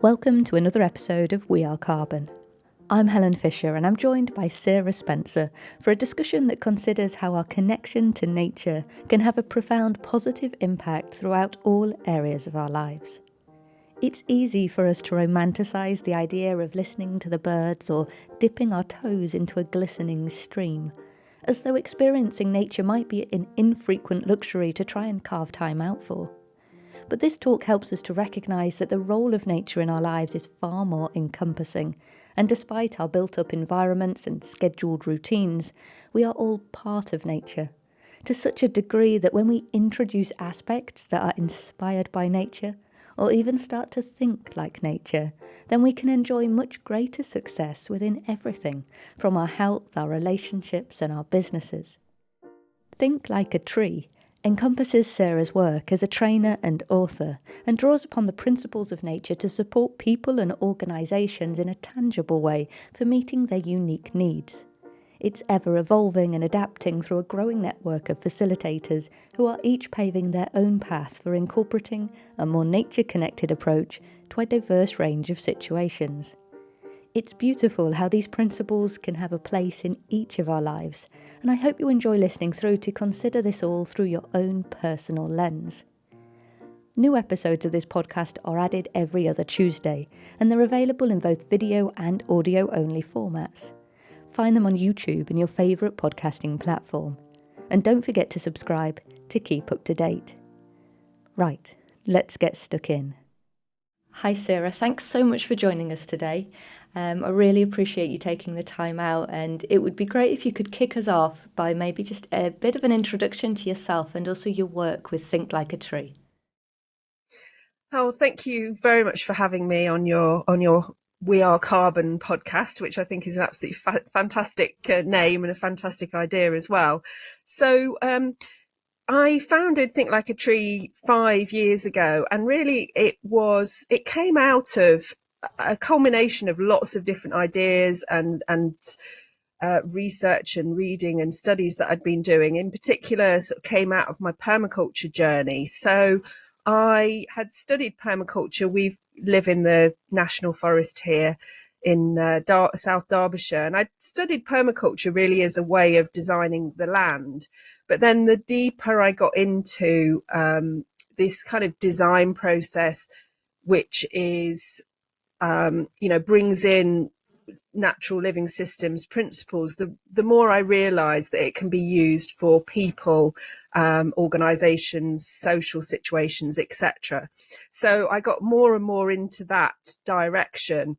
Welcome to another episode of We Are Carbon. I'm Helen Fisher and I'm joined by Sarah Spencer for a discussion that considers how our connection to nature can have a profound positive impact throughout all areas of our lives. It's easy for us to romanticise the idea of listening to the birds or dipping our toes into a glistening stream, as though experiencing nature might be an infrequent luxury to try and carve time out for. But this talk helps us to recognise that the role of nature in our lives is far more encompassing, and despite our built-up environments and scheduled routines, we are all part of nature, to such a degree that when we introduce aspects that are inspired by nature, or even start to think like nature, then we can enjoy much greater success within everything, from our health, our relationships and our businesses. Think Like a Tree encompasses Sarah's work as a trainer and author and draws upon the principles of nature to support people and organisations in a tangible way for meeting their unique needs. It's ever evolving and adapting through a growing network of facilitators who are each paving their own path for incorporating a more nature-connected approach to a diverse range of situations. It's beautiful how these principles can have a place in each of our lives, and I hope you enjoy listening through to consider this all through your own personal lens. New episodes of this podcast are added every other Tuesday, and they're available in both video and audio-only formats. Find them on YouTube and your favourite podcasting platform. And don't forget to subscribe to keep up to date. Right, let's get stuck in. Hi Sarah, thanks so much for joining us today. I really appreciate you taking the time out, and it would be great if you could kick us off by maybe just a bit of an introduction to yourself and also your work with Think Like a Tree. Oh, thank you very much for having me on your We Are Carbon podcast, which I think is an absolutely fantastic name and a fantastic idea as well. So I founded Think Like a Tree 5 years ago, and really it came out of a culmination of lots of different ideas and research and reading and studies that I'd been doing. In particular, sort of came out of my permaculture journey. So I had studied permaculture. We live in the National Forest here in South Derbyshire, and I studied permaculture really as a way of designing the land. But then the deeper I got into this kind of design process, which is brings in natural living systems principles, the more I realised that it can be used for people, organisations, social situations, etc. So I got more and more into that direction.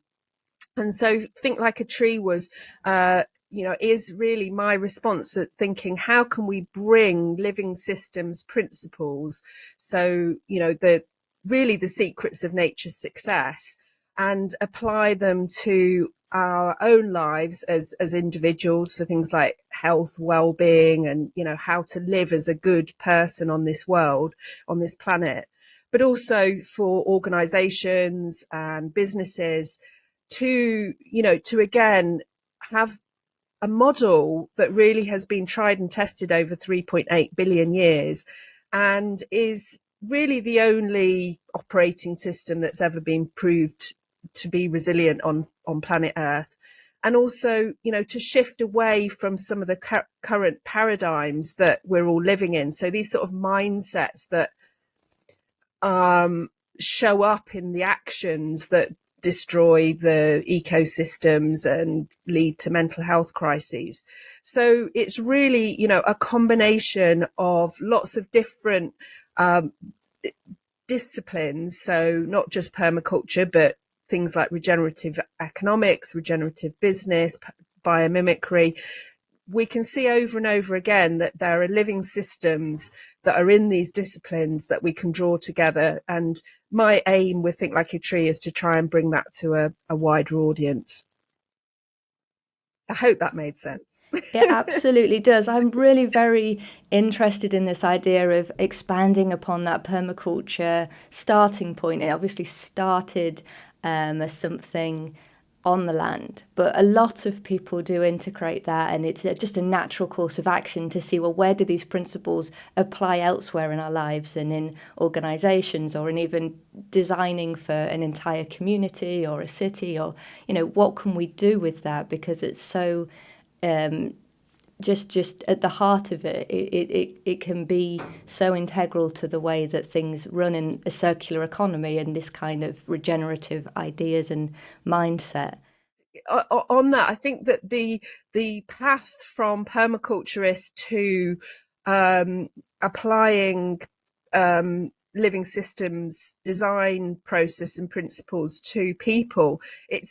And so Think Like a Tree was, is really my response at thinking, how can we bring living systems principles? So, the secrets of nature's success, and apply them to our own lives as individuals for things like health, well-being, and, how to live as a good person on this world, on this planet, but also for organisations and businesses to again have a model that really has been tried and tested over 3.8 billion years and is really the only operating system that's ever been proved to be resilient on planet Earth. And also, to shift away from some of the current paradigms that we're all living in. So these sort of mindsets that show up in the actions that destroy the ecosystems and lead to mental health crises. So it's really, a combination of lots of different disciplines. So not just permaculture, but things like regenerative economics, regenerative business, biomimicry. We can see over and over again that there are living systems that are in these disciplines that we can draw together. And my aim with Think Like a Tree is to try and bring that to a wider audience. I hope that made sense. It absolutely does. I'm really very interested in this idea of expanding upon that permaculture starting point. It obviously started as something on the land. But a lot of people do integrate that, and it's just a natural course of action to see, well, where do these principles apply elsewhere in our lives and in organizations, or in even designing for an entire community or a city, or, what can we do with that? Because it's so just at the heart of it, it can be so integral to the way that things run in a circular economy and this kind of regenerative ideas and mindset. On that, I think that the path from permaculturist to applying living systems design process and principles to people,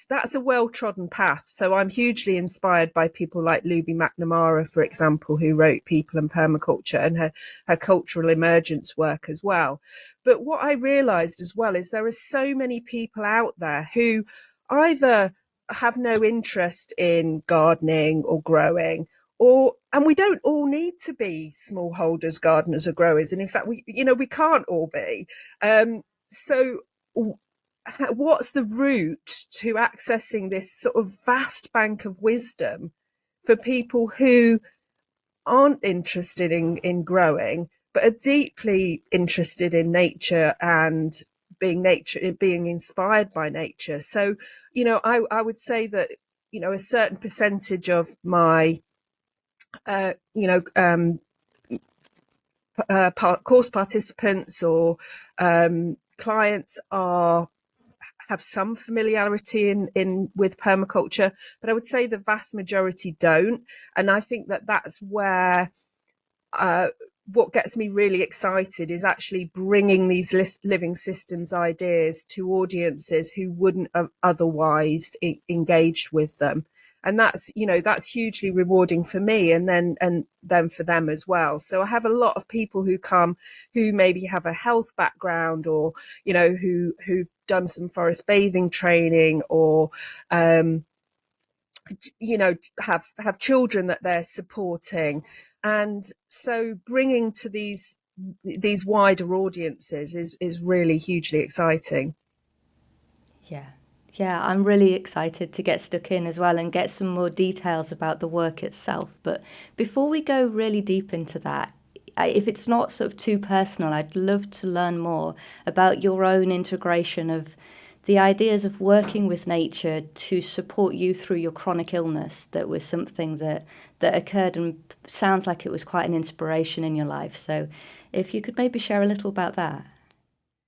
that's a well-trodden path. So I'm hugely inspired by people like Luby McNamara, for example, who wrote People and Permaculture, and her cultural emergence work as well. But what I realized as well is there are so many people out there who either have no interest in gardening or growing, and we don't all need to be smallholders, gardeners, or growers. And in fact, we can't all be. So what's the route to accessing this sort of vast bank of wisdom for people who aren't interested in growing, but are deeply interested in nature and being inspired by nature? So, I would say that, a certain percentage of my course participants or clients have some familiarity in with permaculture, but I would say the vast majority don't. And I think that that's where what gets me really excited is actually bringing these living systems ideas to audiences who wouldn't have otherwise engaged with them. And that's hugely rewarding for me, and then for them as well. So I have a lot of people who come who maybe have a health background, or who've done some forest bathing training, or have children that they're supporting. And so bringing to these wider audiences is really hugely exciting. Yeah, I'm really excited to get stuck in as well and get some more details about the work itself. But before we go really deep into that, if it's not sort of too personal, I'd love to learn more about your own integration of the ideas of working with nature to support you through your chronic illness. That was something that occurred, and sounds like it was quite an inspiration in your life. So if you could maybe share a little about that.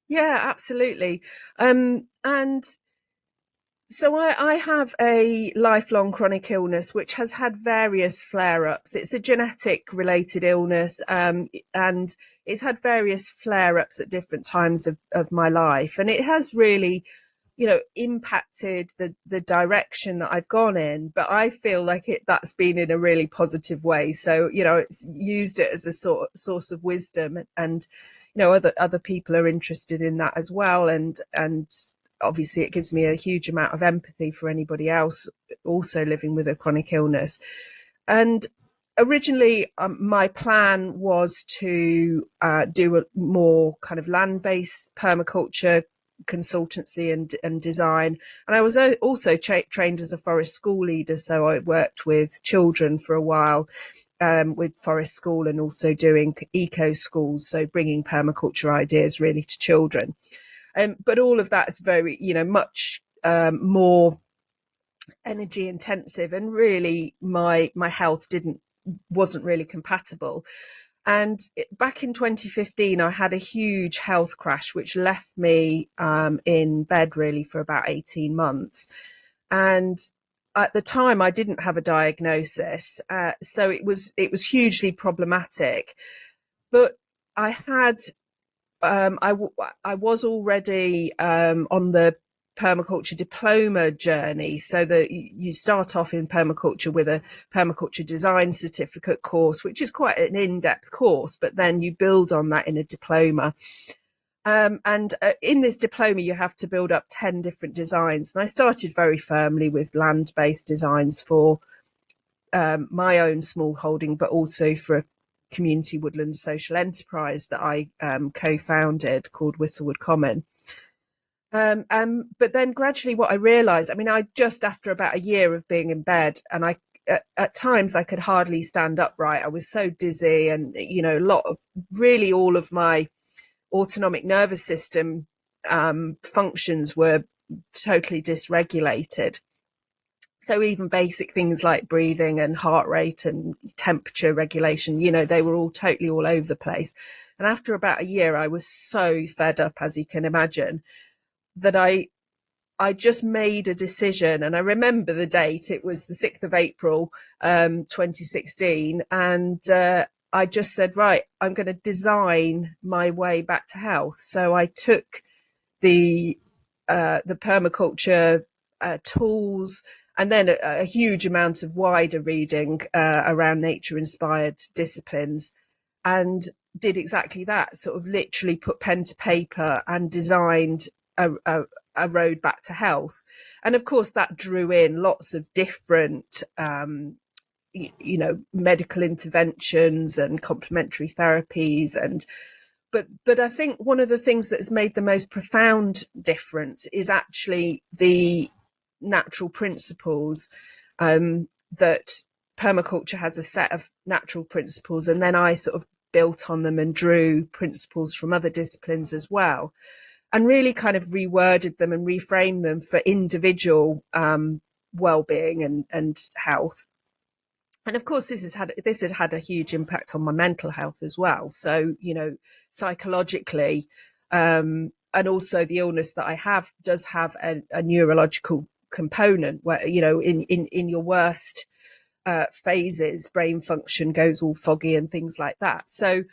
Yeah, absolutely. And so I have a lifelong chronic illness which has had various flare-ups. It's a genetic related illness, and it's had various flare-ups at different times of my life. And it has really, impacted the direction that I've gone in. But I feel like that's been in a really positive way. So, it's used it as a source of wisdom, and, other people are interested in that as well. And obviously it gives me a huge amount of empathy for anybody else also living with a chronic illness. And originally my plan was to do a more kind of land-based permaculture consultancy and design. And I was also trained as a forest school leader, so I worked with children for a while with forest school, and also doing eco schools, so bringing permaculture ideas really to children. But all of that is very, much more energy intensive, and really my health wasn't really compatible. And back in 2015, I had a huge health crash, which left me in bed really for about 18 months. And at the time, I didn't have a diagnosis, so it was hugely problematic. But I had I was already on the permaculture diploma journey, so that you start off in permaculture with a permaculture design certificate course, which is quite an in-depth course, but then you build on that in a diploma. And in this diploma, you have to build up 10 different designs. And I started very firmly with land-based designs for my own small holding, but also for a community woodland social enterprise that I co-founded called Whistlewood Common. But then gradually what I realized, I mean, I just after about a year of being in bed, and at times I could hardly stand upright. I was so dizzy, and, a lot of really all of my autonomic nervous system functions were totally dysregulated. So even basic things like breathing and heart rate and temperature regulation, they were all totally all over the place. And after about a year, I was so fed up, as you can imagine, that I just made a decision, and I remember the date. It was the 6th of April, 2016. And I just said, right, I'm going to design my way back to health. So I took the permaculture tools, and then a huge amount of wider reading around nature inspired disciplines, and did exactly that, sort of literally put pen to paper and designed a road back to health. And of course that drew in lots of different medical interventions and complementary therapies. And but I think one of the things that has made the most profound difference is actually the natural principles, that permaculture has a set of natural principles, and then I sort of built on them and drew principles from other disciplines as well, and really kind of reworded them and reframed them for individual well-being and health. And of course, this had had a huge impact on my mental health as well. So, psychologically, and also the illness that I have does have a neurological component where, in your worst phases, brain function goes all foggy and things like that. So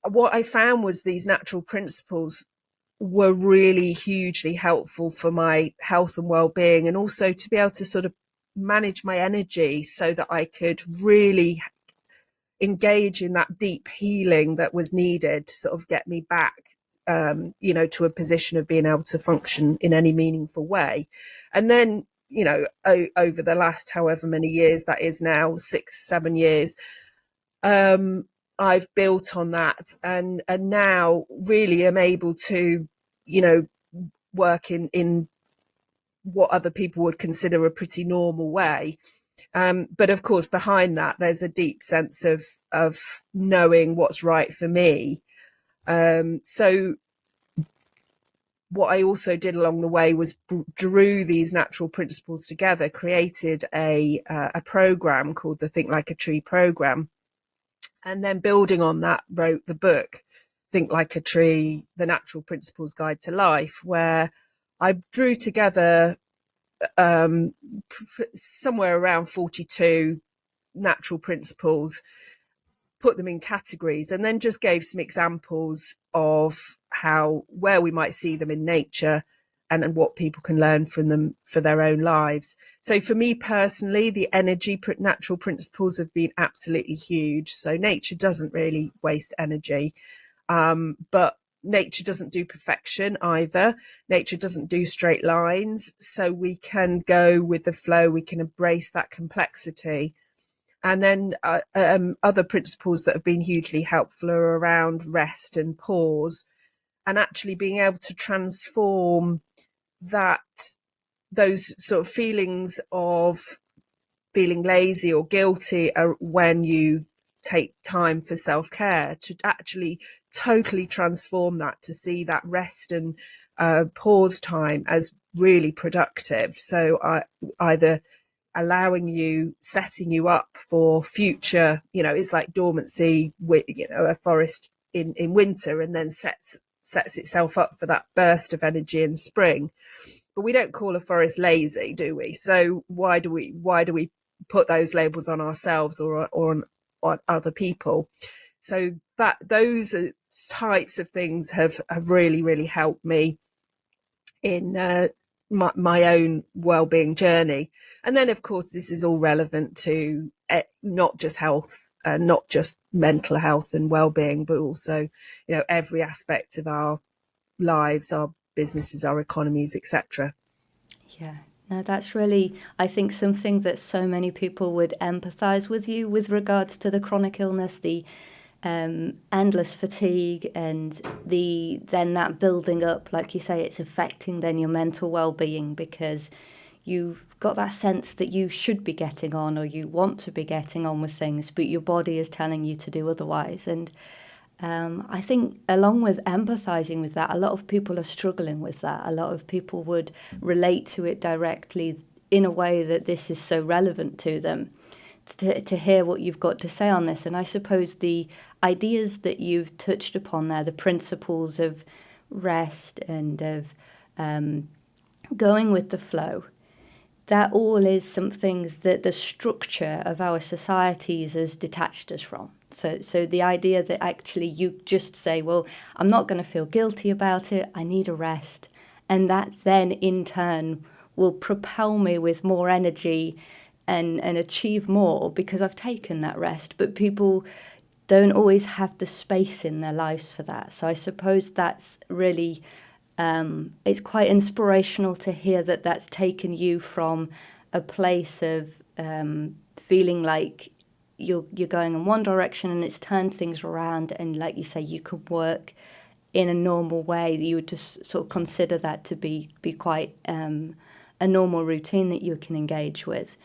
what I found was these natural principles were really hugely helpful for my health and well-being, and also to be able to sort of manage my energy so that I could really engage in that deep healing that was needed to sort of get me back, to a position of being able to function in any meaningful way. And then, over the last however many years, that is now 6-7 years, I've built on that, and now really am able to, work in what other people would consider a pretty normal way. But of course, behind that, there's a deep sense of knowing what's right for me. So what I also did along the way was drew these natural principles together, created a program called the Think Like a Tree program, and then building on that, wrote the book Think Like a Tree: The Natural Principles Guide to Life, where I drew together somewhere around 42 natural principles, put them in categories, and then just gave some examples of where we might see them in nature, and what people can learn from them for their own lives. So for me personally, the energy natural principles have been absolutely huge. So nature doesn't really waste energy, but nature doesn't do perfection either. Nature doesn't do straight lines. So we can go with the flow. We can embrace that complexity. And then other principles that have been hugely helpful are around rest and pause, and actually being able to transform those sort of feelings of feeling lazy or guilty when you take time for self-care, to actually totally transform that, to see that rest and pause time as really productive. So either setting you up for future, it's like dormancy with, a forest in winter, and then sets itself up for that burst of energy in spring. But we don't call a forest lazy, do we? So why do we put those labels on ourselves or on other people? So those types of things have really, really helped me in my own well-being journey. And then, of course, this is all relevant to not just health, not just mental health and well-being, but also, every aspect of our lives, our businesses, our economies, etc. Yeah, no, that's really, I think, something that so many people would empathise with you with regards to the chronic illness, the endless fatigue, and then that building up, like you say, it's affecting then your mental well-being, because you've got that sense that you should be getting on, or you want to be getting on with things, but your body is telling you to do otherwise. And I think along with empathizing with that, a lot of people are struggling with that. A lot of people would relate to it directly in a way that this is so relevant to them. To hear what you've got to say on this. And I suppose the ideas that you've touched upon there, the principles of rest and of going with the flow, that all is something that the structure of our societies has detached us from. So the idea that actually you just say, well, I'm not going to feel guilty about it, I need a rest, and that then in turn will propel me with more energy and achieve more because I've taken that rest. But people don't always have the space in their lives for that. So I suppose that's really, it's quite inspirational to hear that that's taken you from a place of feeling like you're going in one direction, and it's turned things around. And like you say, you could work in a normal way. You would just sort of consider that to be quite a normal routine that you can engage with.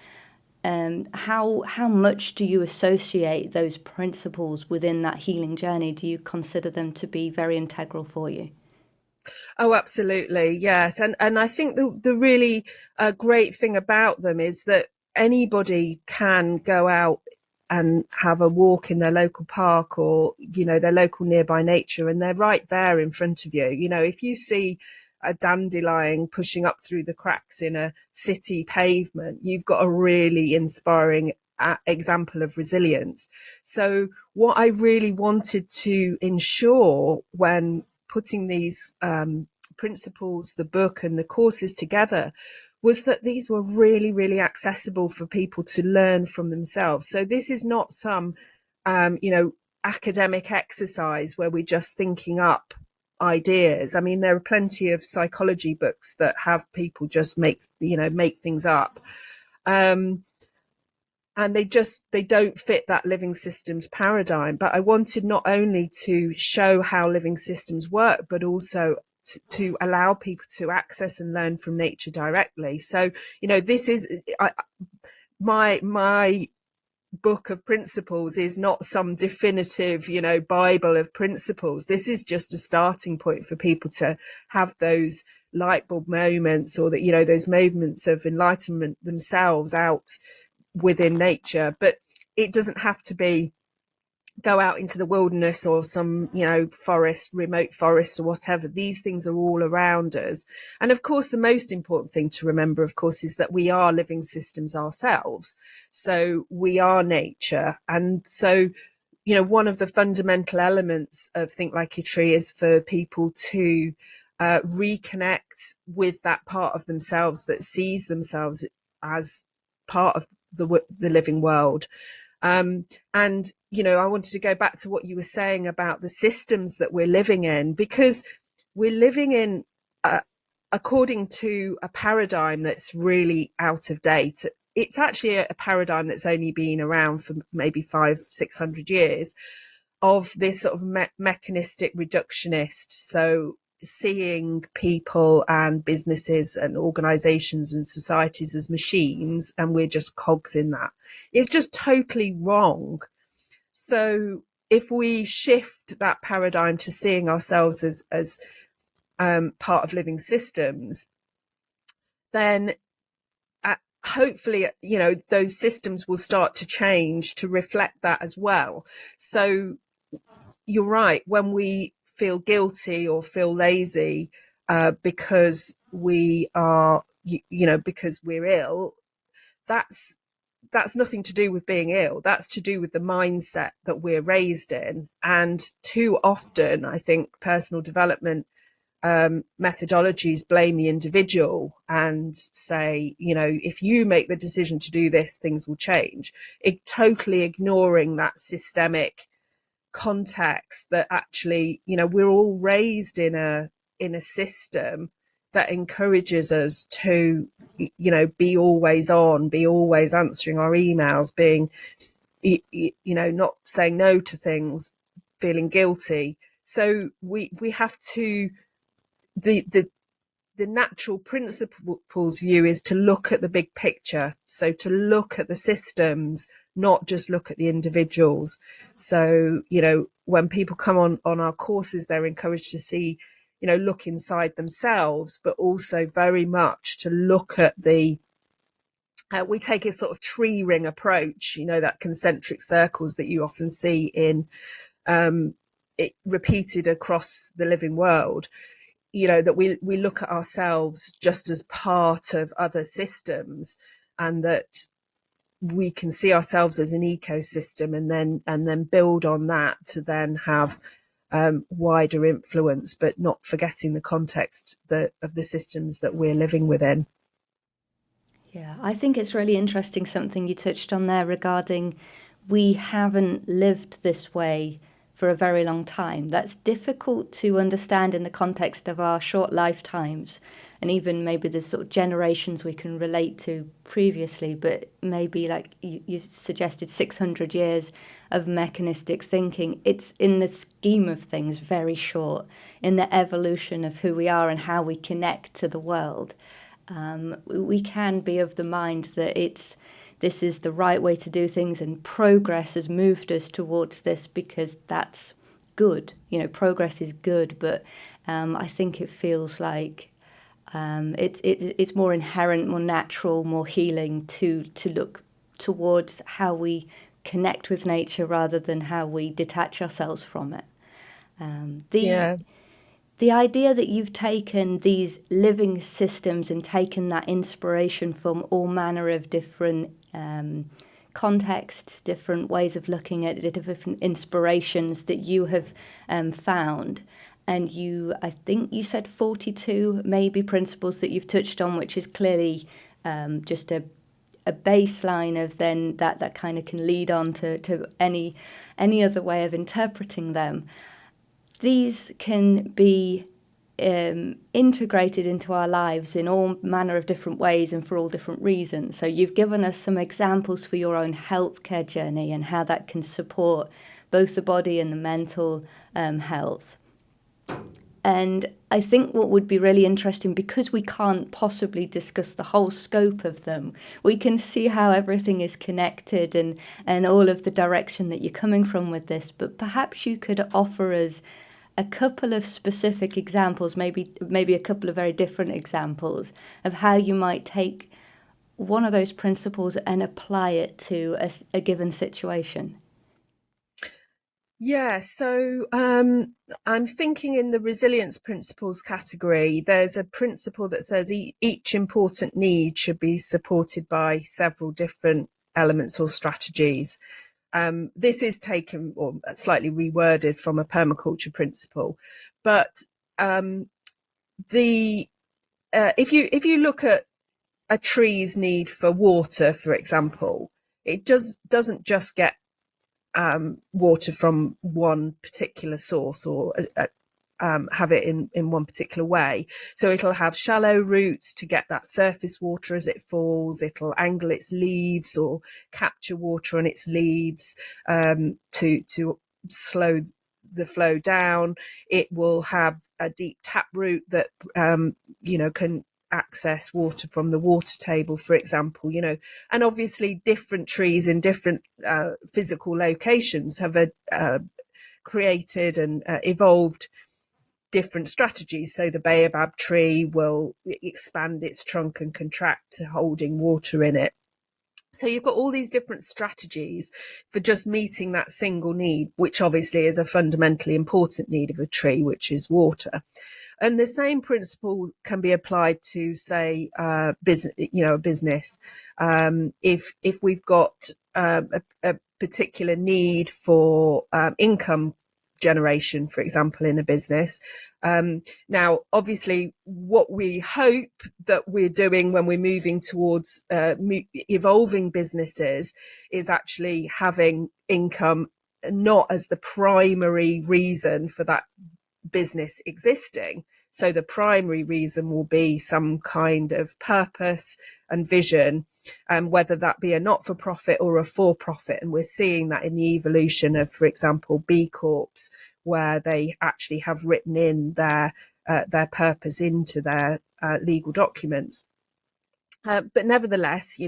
How much do you associate those principles within that healing journey? Do you consider them to be very integral for you? Oh, absolutely. Yes. And I think the really great thing about them is that anybody can go out and have a walk in their local park, or, their local nearby nature, and they're right there in front of you. If you see a dandelion pushing up through the cracks in a city pavement, you've got a really inspiring example of resilience. So what I really wanted to ensure when putting these principles, the book and the courses together, was that these were really, really accessible for people to learn from themselves. So this is not some, academic exercise where we're just thinking up ideas. I mean, there are plenty of psychology books that have people just make things up. And they don't fit that living systems paradigm. But I wanted not only to show how living systems work, but also to allow people to access and learn from nature directly. So, this is my book of principles is not some definitive, Bible of principles. This is just a starting point for people to have those light bulb moments, or that, those moments of enlightenment themselves out within nature. But it doesn't have to be go out into the wilderness or some, forest, remote forest or whatever. These things are all around us. And of course, the most important thing to remember, of course, is that we are living systems ourselves. So we are nature. And so, one of the fundamental elements of Think Like a Tree is for people to reconnect with that part of themselves that sees themselves as part of the living world. And, I wanted to go back to what you were saying about the systems that we're living in, because we're living in, according to a paradigm that's really out of date. It's actually a paradigm that's only been around for maybe 500-600 years, of this sort of mechanistic reductionist. So seeing people and businesses and organizations and societies as machines, and we're just cogs in that. It's just totally wrong. So if we shift that paradigm to seeing ourselves as part of living systems, then hopefully, those systems will start to change to reflect that as well. So you're right, when we feel guilty or feel lazy because we are, because we're ill, that's nothing to do with being ill. That's to do with the mindset that we're raised in. And too often, I think personal development methodologies blame the individual and say, if you make the decision to do this, things will change. Totally ignoring that systemic context that actually, we're all raised in a system that encourages us to, be always on, be always answering our emails, being, not saying no to things, feeling guilty. So we have to, the natural principles view is to look at the big picture. So to look at the systems, not just look at the individuals. So, when people come on our courses, they're encouraged to see, look inside themselves, but also very much to look at we take a sort of tree ring approach, that concentric circles that you often see in it repeated across the living world. That we look at ourselves just as part of other systems, and that we can see ourselves as an ecosystem, and then build on that to then have wider influence, but not forgetting the context of the systems that we're living within. Yeah, I think it's really interesting something you touched on there regarding we haven't lived this way for a very long time. That's difficult to understand in the context of our short lifetimes, and even maybe the sort of generations we can relate to previously, but maybe like you suggested 600 years of mechanistic thinking. It's in the scheme of things very short in the evolution of who we are and how we connect to the world. We can be of the mind that this is the right way to do things, and progress has moved us towards this because that's good. Progress is good, but I think it feels like it's more inherent, more natural, more healing to look towards how we connect with nature rather than how we detach ourselves from it. The idea that you've taken these living systems and taken that inspiration from all manner of different contexts, different ways of looking at it, different inspirations that you have found. And I think you said 42 maybe principles that you've touched on, which is clearly just a baseline of then that kind of can lead on to any other way of interpreting them. These can be integrated into our lives in all manner of different ways and for all different reasons. So you've given us some examples for your own healthcare journey and how that can support both the body and the mental health. And I think what would be really interesting, because we can't possibly discuss the whole scope of them, we can see how everything is connected and all of the direction that you're coming from with this. But perhaps you could offer us a couple of specific examples, maybe a couple of very different examples of how you might take one of those principles and apply it to a given situation. Yeah, so I'm thinking in the resilience principles category, there's a principle that says each important need should be supported by several different elements or strategies. This is taken or slightly reworded from a permaculture principle, but if you look at a tree's need for water, for example, it doesn't just get water from one particular source or have it in one particular way. So it'll have shallow roots to get that surface water as it falls. It'll angle its leaves or capture water on its leaves to slow the flow down. It will have a deep tap root that can access water from the water table, for example, and obviously different trees in different physical locations have created and evolved different strategies. So the baobab tree will expand its trunk and contract to holding water in it. So you've got all these different strategies for just meeting that single need, which obviously is a fundamentally important need of a tree, which is water. And the same principle can be applied to, say, business. A business. If we've got a particular need for income generation, for example, in a business. Now, obviously, what we hope that we're doing when we're moving towards evolving businesses is actually having income not as the primary reason for that business existing. So the primary reason will be some kind of purpose and vision whether that be a not-for-profit or a for-profit. And we're seeing that in the evolution of, for example, B Corps, where they actually have written in their purpose into their legal documents. But nevertheless,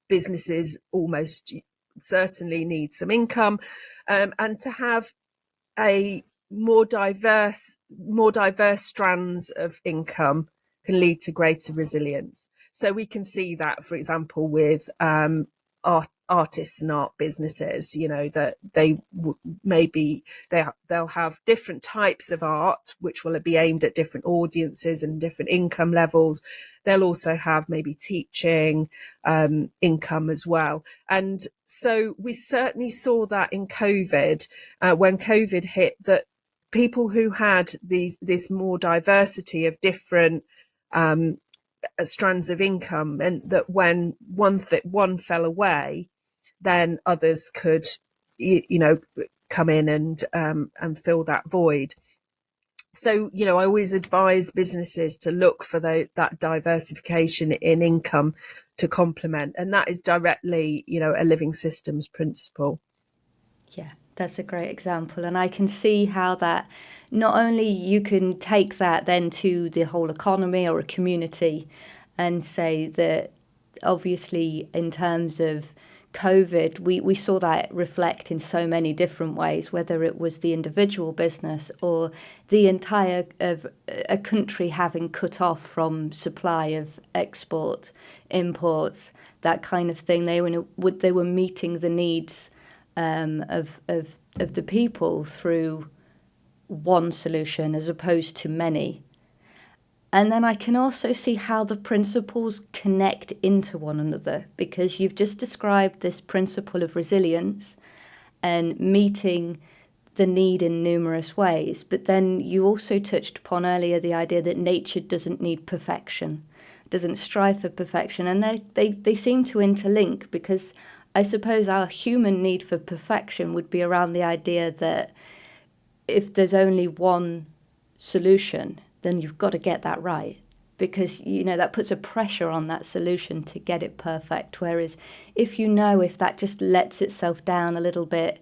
businesses almost certainly need some income, and to have a more diverse strands of income can lead to greater resilience. So we can see that, for example, with artists and art businesses, that they'll have different types of art which will be aimed at different audiences and different income levels. They'll also have maybe teaching income as well. And so we certainly saw that in COVID, when COVID hit, that people who had this more diversity of different strands of income, and that when one fell away, then others could come in and fill that void. So I always advise businesses to look for that diversification in income to complement, and that is directly a living systems principle. Yeah, that's a great example. And I can see how that not only you can take that then to the whole economy or a community and say that obviously in terms of COVID, we saw that reflect in so many different ways, whether it was the individual business or the entire of a country having cut off from supply of export, imports, that kind of thing. They were meeting the needs of the people through one solution as opposed to many. And then I can also see how the principles connect into one another, because you've just described this principle of resilience and meeting the need in numerous ways. But then you also touched upon earlier the idea that nature doesn't need perfection, doesn't strive for perfection. And they seem to interlink, because I suppose our human need for perfection would be around the idea that if there's only one solution, then you've got to get that right, because that puts a pressure on that solution to get it perfect. Whereas if that just lets itself down a little bit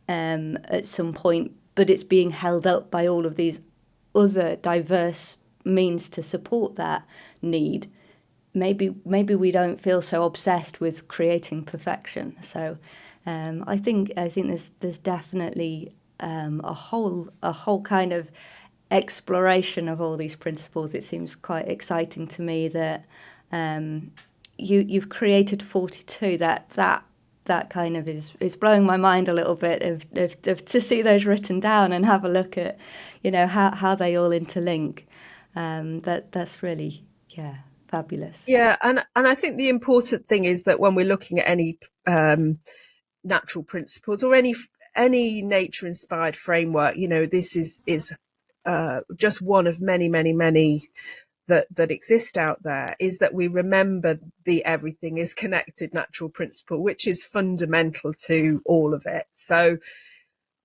at some point, but it's being held up by all of these other diverse means to support that need, maybe we don't feel so obsessed with creating perfection. So I think there's definitely a whole kind of exploration of all these principles. It seems quite exciting to me that you've created 42. That kind of is blowing my mind a little bit of to see those written down and have a look at how they all interlink. That's really fabulous. Yeah, and I think the important thing is that when we're looking at any natural principles or any nature inspired framework, this is just one of many that exist out there, is that we remember the everything is connected natural principle, which is fundamental to all of it. So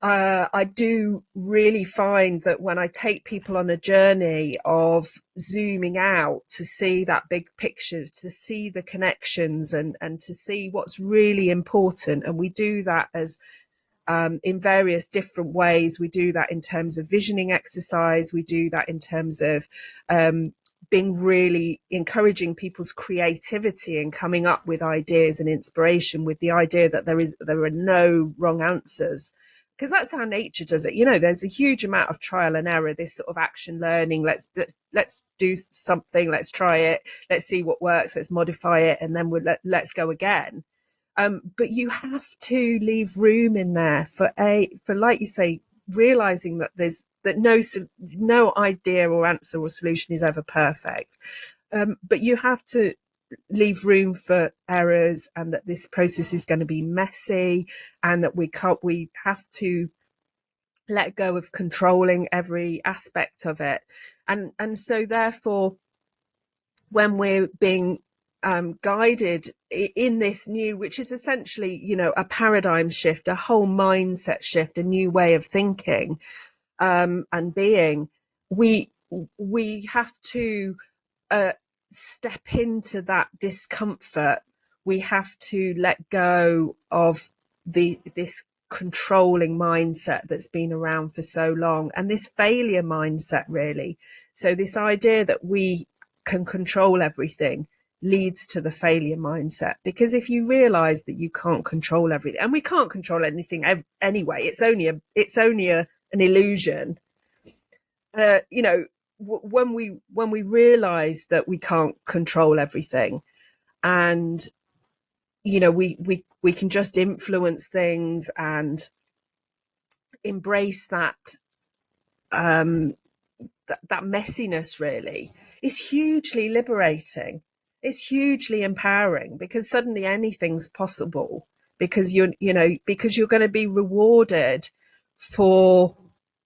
I do really find that when I take people on a journey of zooming out to see that big picture, to see the connections and to see what's really important, and we do that as in various different ways. We do that in terms of visioning exercise. We do that in terms of being really encouraging people's creativity and coming up with ideas and inspiration, with the idea that there are no wrong answers, because that's how nature does it. There's a huge amount of trial and error, this sort of action learning. Let's do something. Let's try it. Let's see what works. Let's modify it, and then let's go again. But you have to leave room in there for like you say, realizing that no idea or answer or solution is ever perfect. But you have to leave room for errors, and that this process is going to be messy, and that we have to let go of controlling every aspect of it. And so therefore, when we're being guided in this new, which is essentially, a paradigm shift, a whole mindset shift, a new way of thinking and being, we have to step into that discomfort, we have to let go of this controlling mindset that's been around for so long, and this failure mindset, really. So this idea that we can control everything leads to the failure mindset, because if you realize that you can't control everything, and we can't control anything anyway, it's only an illusion. When we realize that we can't control everything, and we can just influence things and embrace that that messiness, really, is hugely liberating. It's hugely empowering, because suddenly anything's possible, because you're going to be rewarded for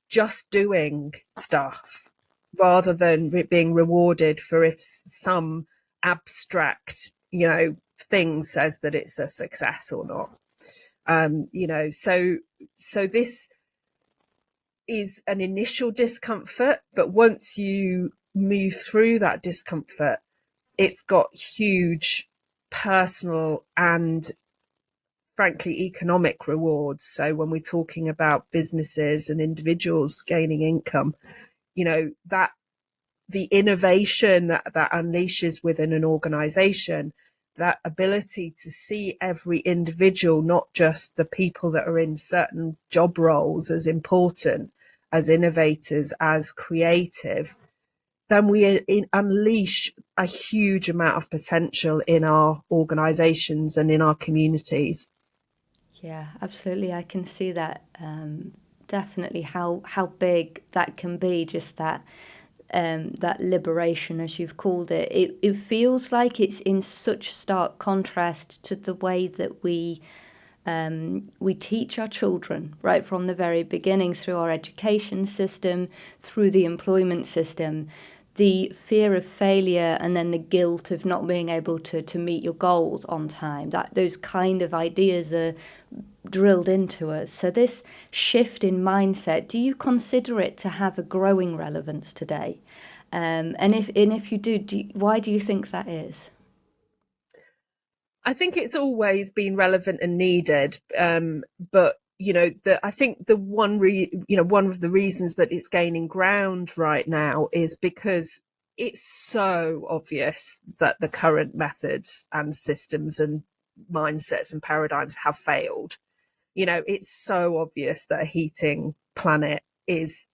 just doing stuff, rather than being rewarded for if some abstract thing says that it's a success or not. So this is an initial discomfort, but once you move through that discomfort, it's got huge personal and, frankly, economic rewards. So when we're talking about businesses and individuals gaining income, that the innovation that unleashes within an organization, that ability to see every individual, not just the people that are in certain job roles, as important, as innovators, as creative, then we unleash a huge amount of potential in our organizations and in our communities. Yeah, absolutely. I can see that, definitely how big that can be, just that liberation, as you've called it. It feels like it's in such stark contrast to the way that we teach our children right from the very beginning, through our education system, through the employment system. The fear of failure, and then the guilt of not being able to meet your goals on time, that those kind of ideas are drilled into us. So this shift in mindset, do you consider it to have a growing relevance today? And if you do, why do you think that is? I think it's always been relevant and needed, but I think the one of the reasons that it's gaining ground right now is because it's so obvious that the current methods and systems and mindsets and paradigms have failed. It's so obvious that a heating planet is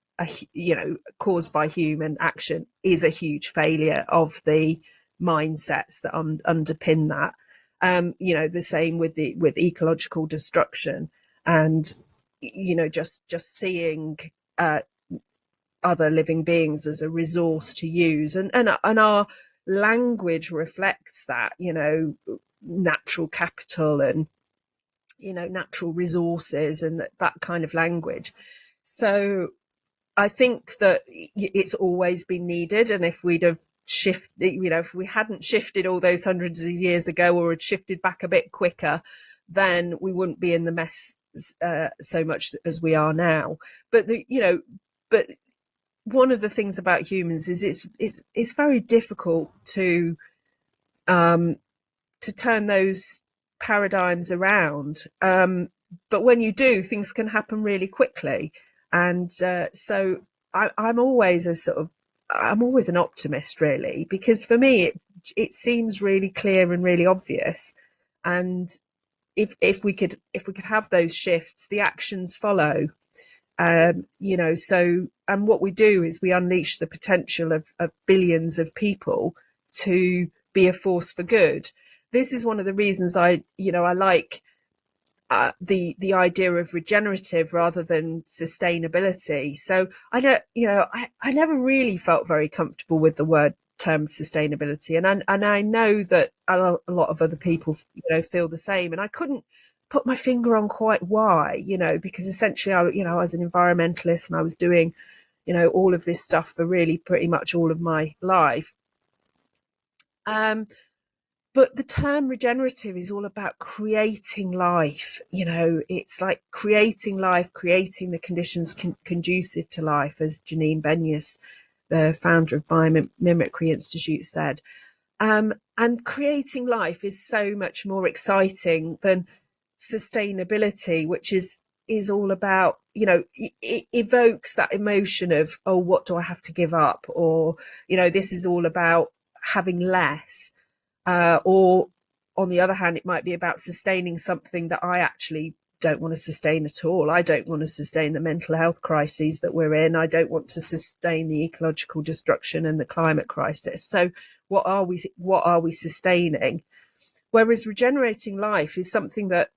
caused by human action, is a huge failure of the mindsets that underpin that. The same with ecological destruction, and just seeing other living beings as a resource to use, and our language reflects that. Natural capital and natural resources, and that kind of language. So I think that it's always been needed, and if we'd have if we hadn't shifted all those hundreds of years ago, or had shifted back a bit quicker, then we wouldn't be in the mess so much as we are now. But but one of the things about humans is it's very difficult to turn those paradigms around. But when you do, things can happen really quickly, and so I'm always I'm always an optimist, really, because for me it seems really clear and really obvious, and if we could have those shifts, the actions follow. So, and what we do is we unleash the potential of billions of people to be a force for good. This is one of the reasons I like the idea of regenerative rather than sustainability. So I don't, I never really felt very comfortable with the term sustainability, and I know that a lot of other people feel the same, and I couldn't put my finger on quite why, because essentially I was an environmentalist, and I was doing all of this stuff for really pretty much all of my life. But the term regenerative is all about creating life. It's like creating life, creating the conditions conducive to life, as Janine Benyus, the founder of Biomimicry Institute, said. And creating life is so much more exciting than sustainability, which is all about, it evokes that emotion of, oh, what do I have to give up? Or, this is all about having less. Or on the other hand, it might be about sustaining something that I actually don't want to sustain at all. I don't want to sustain the mental health crises that we're in. I don't want to sustain the ecological destruction and the climate crisis. So what are we sustaining? Whereas regenerating life is something that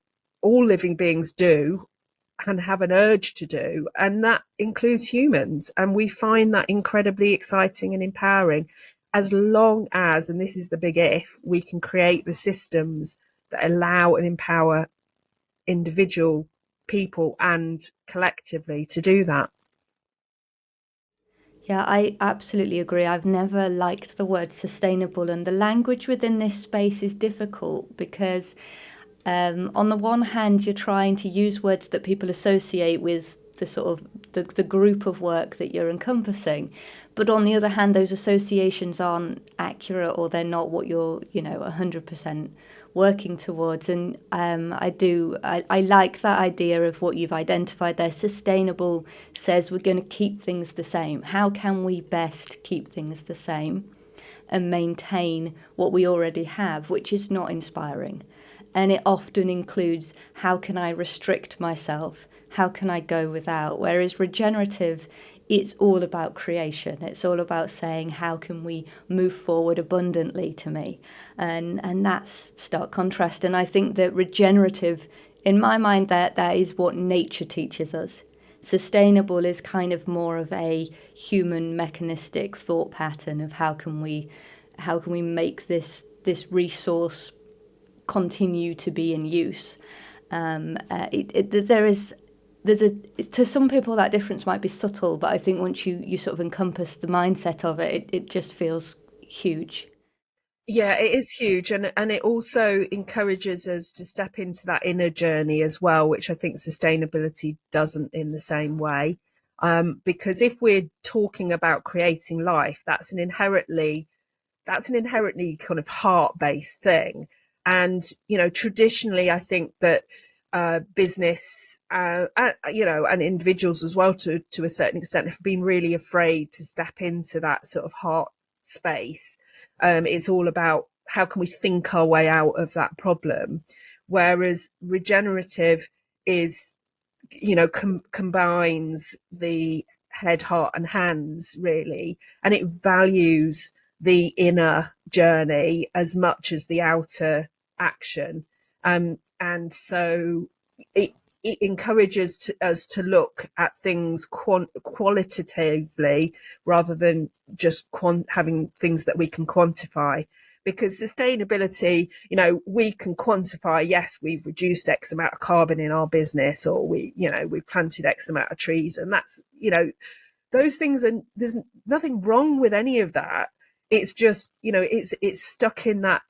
all living beings do and have an urge to do, and that includes humans. And we find that incredibly exciting and empowering, as long as, and this is the big if, we can create the systems that allow and empower individual people and collectively to do that. Yeah, I absolutely agree. I've never liked the word sustainable, and the language within this space is difficult because, on the one hand, you're trying to use words that people associate with the sort of the group of work that you're encompassing, but on the other hand, those associations aren't accurate, or they're not what you're 100% working towards. And I like that idea of what you've identified there. Sustainable says we're going to keep things the same. How can we best keep things the same and maintain what we already have, which is not inspiring? And it often includes, how can I restrict myself? How can I go without? Whereas regenerative, it's all about creation. It's all about saying, how can we move forward abundantly to me? And that's stark contrast. And I think that regenerative, in my mind, that is what nature teaches us. Sustainable is kind of more of a human mechanistic thought pattern of how can we make this resource continue to be in use. To some people that difference might be subtle, but I think once you sort of encompass the mindset of it, it just feels huge. Yeah, it is huge, and it also encourages us to step into that inner journey as well, which I think sustainability doesn't in the same way. Because if we're talking about creating life, that's an inherently kind of heart-based thing. And traditionally, I think that business, and individuals as well, to a certain extent, have been really afraid to step into that sort of heart space. It's all about how can we think our way out of that problem, whereas regenerative is, combines the head, heart, and hands really, and it values the inner journey as much as the outer action. And so it encourages us to look at things qualitatively rather than just having things that we can quantify. Because sustainability, we can quantify, yes, we've reduced X amount of carbon in our business, or we've planted X amount of trees. And that's, those things, and there's nothing wrong with any of that. It's just, it's stuck in that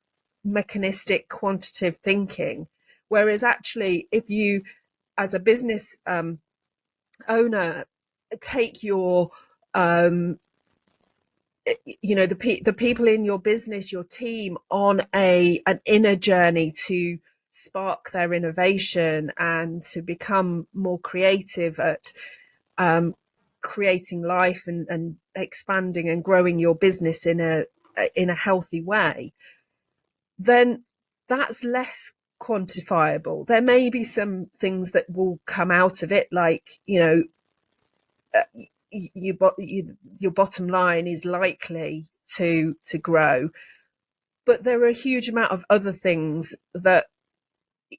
mechanistic quantitative thinking. Whereas actually, if you, as a business owner, take your, the people in your business, your team, on an inner journey to spark their innovation and to become more creative at creating life and expanding and growing your business in a healthy way, then that's less quantifiable. There may be some things that will come out of it, like your bottom line is likely to grow, but there are a huge amount of other things that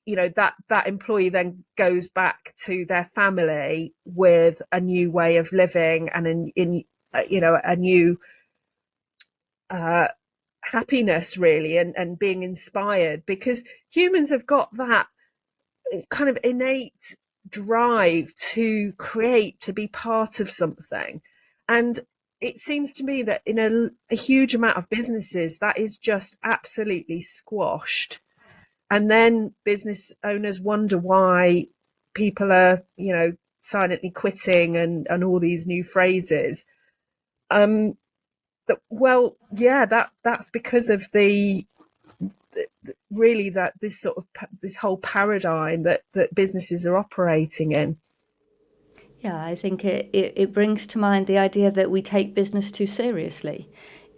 that employee then goes back to their family with a new way of living and a new happiness really, and being inspired, because humans have got that kind of innate drive to create, to be part of something. And it seems to me that in a huge amount of businesses, that is just absolutely squashed. And then business owners wonder why people are, silently quitting and all these new phrases. Well, yeah, that's because of the really that this sort of this whole paradigm that businesses are operating in. Yeah, I think it brings to mind the idea that we take business too seriously.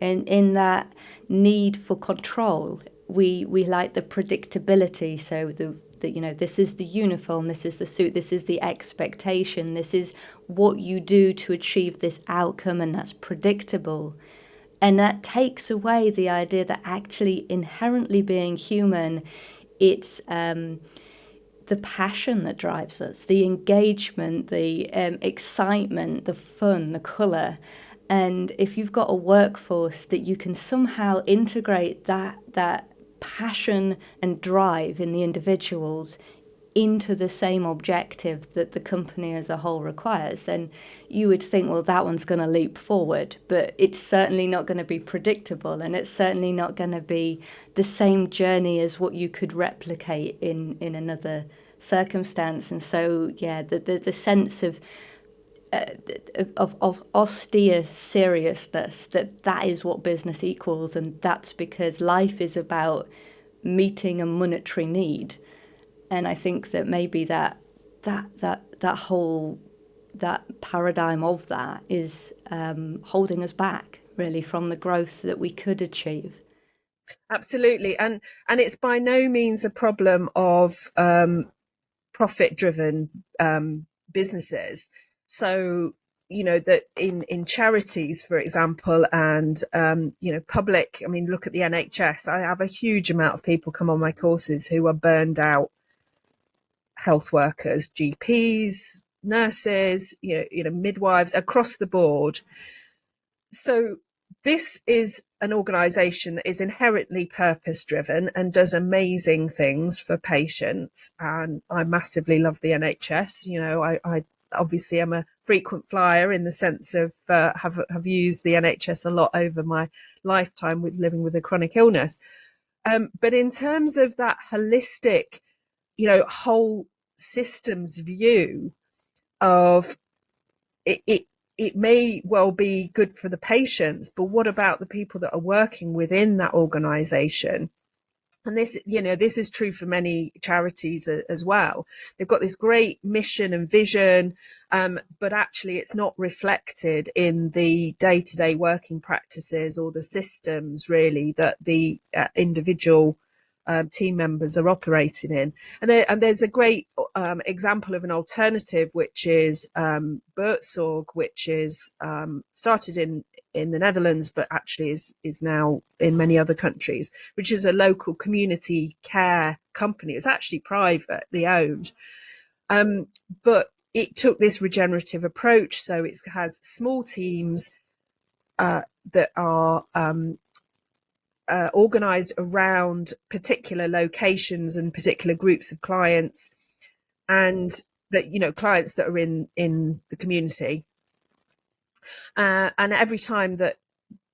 And in that need for control, we like the predictability. So this is the uniform, this is the suit, this is the expectation, this is what you do to achieve this outcome, and that's predictable. And that takes away the idea that actually inherently being human, it's the passion that drives us, the engagement, the excitement, the fun, the colour. And if you've got a workforce that you can somehow integrate that passion and drive in the individuals into the same objective that the company as a whole requires, then you would think, well, that one's going to leap forward. But it's certainly not going to be predictable, and it's certainly not going to be the same journey as what you could replicate in another circumstance. And so, yeah, the sense of austere seriousness, that is what business equals, and that's because life is about meeting a monetary need. And I think that maybe that whole that paradigm of that is holding us back really from the growth that we could achieve. Absolutely, and it's by no means a problem of profit driven businesses. So that in charities, for example, and public, I mean, look at the NHS. I have a huge amount of people come on my courses who are burned out health workers, GPs, nurses, midwives, across the board. So this is an organisation that is inherently purpose driven and does amazing things for patients. And I massively love the NHS. I obviously am a frequent flyer in the sense of have used the NHS a lot over my lifetime with living with a chronic illness. But in terms of that holistic, whole systems view of it may well be good for the patients, but what about the people that are working within that organization? And this is true for many charities as well. They've got this great mission and vision, but actually it's not reflected in the day-to-day working practices or the systems really that the individual team members are operating in. And there's a great example of an alternative, which is Buurtzorg, which is started in the Netherlands, but actually is now in many other countries, which is a local community care company. It's actually privately owned, but it took this regenerative approach. So it has small teams that are organised around particular locations and particular groups of clients, and that clients that are in the community. And every time that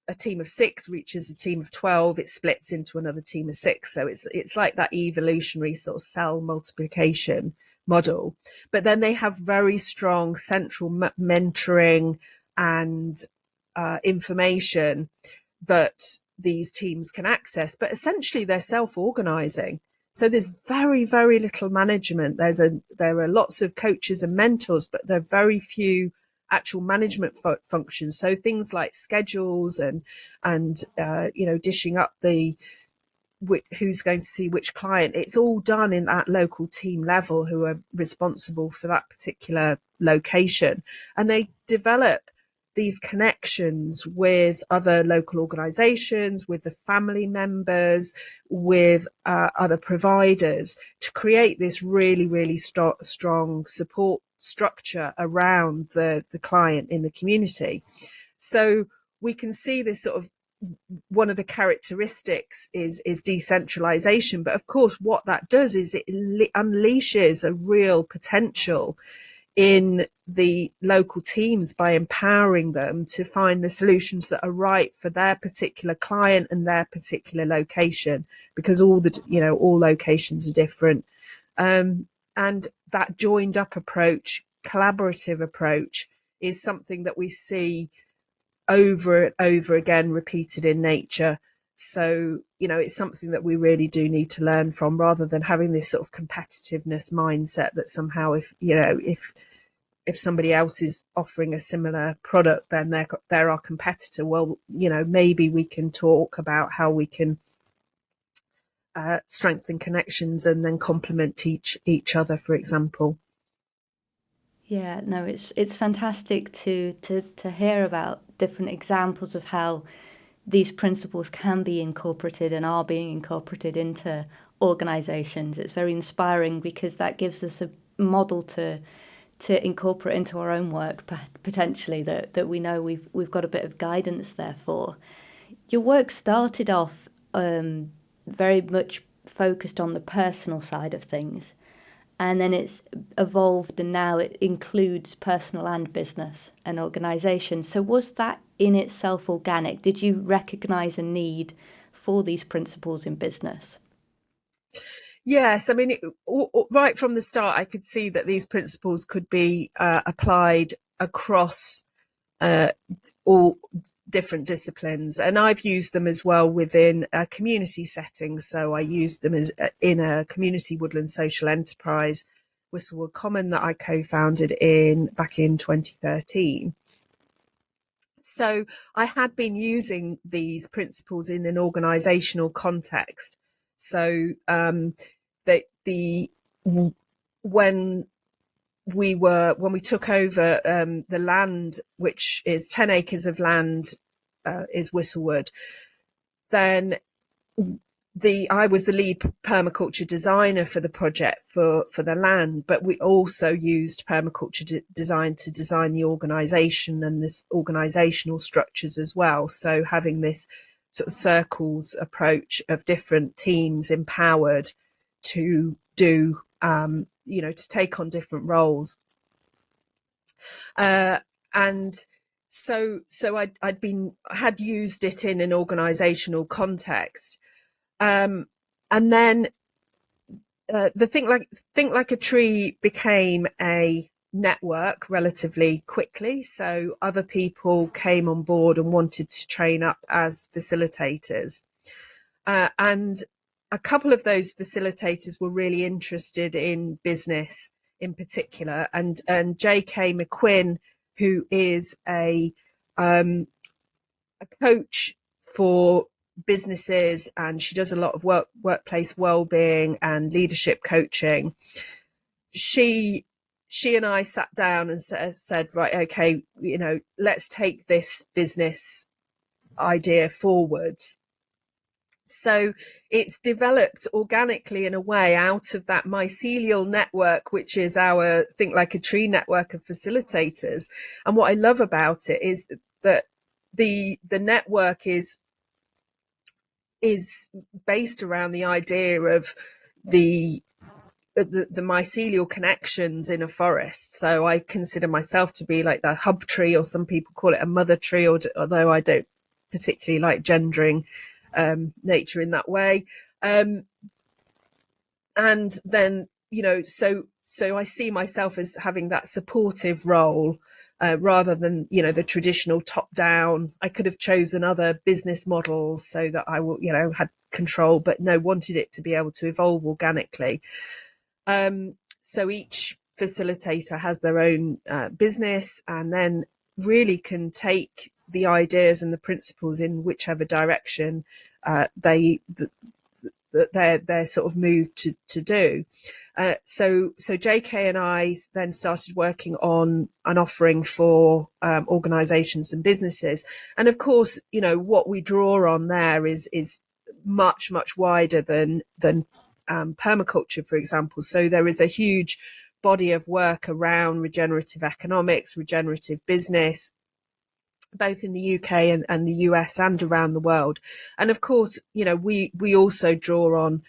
a team of 6 reaches a team of 12, it splits into another team of 6. So it's like that evolutionary sort of cell multiplication model. But then they have very strong central mentoring and information that these teams can access, but essentially they're self-organizing. So there's very, very little management. There are lots of coaches and mentors, but there are very few actual management functions. So things like schedules and dishing up who's going to see which client, it's all done in that local team level who are responsible for that particular location. And they develop these connections with other local organizations, with the family members, with other providers to create this really, really strong support structure around the client in the community. So we can see this sort of, one of the characteristics is decentralization. But of course, what that does is it unleashes a real potential in the local teams by empowering them to find the solutions that are right for their particular client and their particular location, because all locations are different. And that joined up approach, collaborative approach, is something that we see over and over again repeated in nature. So, it's something that we really do need to learn from, rather than having this sort of competitiveness mindset that somehow if somebody else is offering a similar product, then they're our competitor. Well, maybe we can talk about how we can strengthen connections and then complement each other, for example. Yeah, no, it's fantastic to hear about different examples of how these principles can be incorporated and are being incorporated into organisations. It's very inspiring because that gives us a model to incorporate into our own work, potentially, that we know we've got a bit of guidance there for. Your work started off very much focused on the personal side of things, and then it's evolved, and now it includes personal and business and organisation. So was that in itself organic? Did you recognise a need for these principles in business? Yes, I mean, right from the start, I could see that these principles could be applied across all different disciplines, and I've used them as well within a community setting. So I used them in a community woodland social enterprise, Whistlewood Common, that I co-founded back in 2013. So I had been using these principles in an organisational context. So when we took over the land, which is 10 acres of land, is Whistlewood, then I was the lead permaculture designer for the project for the land, but we also used permaculture design to design the organisation and this organisational structures as well. So having this sort of circles approach of different teams empowered to do, to take on different roles. And so I had used it in an organisational context. And then the think like a tree became a network relatively quickly. So other people came on board and wanted to train up as facilitators. And a couple of those facilitators were really interested in business in particular. And J.K. McQuinn, who is a coach for businesses, and she does a lot of workplace wellbeing and leadership coaching. She and I sat down and said, right, okay, let's take this business idea forwards. So it's developed organically in a way out of that mycelial network, which is our Think Like a Tree network of facilitators. And what I love about it is that the network is based around the idea of the mycelial connections in a forest. So I consider myself to be like the hub tree, or some people call it a mother tree, although I don't particularly like gendering nature in that way. And then, so I see myself as having that supportive role, rather than, the traditional top down. I could have chosen other business models so that I will, had control, but no, wanted it to be able to evolve organically. So each facilitator has their own business, and then really can take the ideas and the principles in whichever direction they're sort of moved to do. So JK and I then started working on an offering for organisations and businesses, and of course, what we draw on there is much wider than permaculture, for example. So there is a huge body of work around regenerative economics, regenerative business, both in the UK and the US and around the world. And of course, we also draw on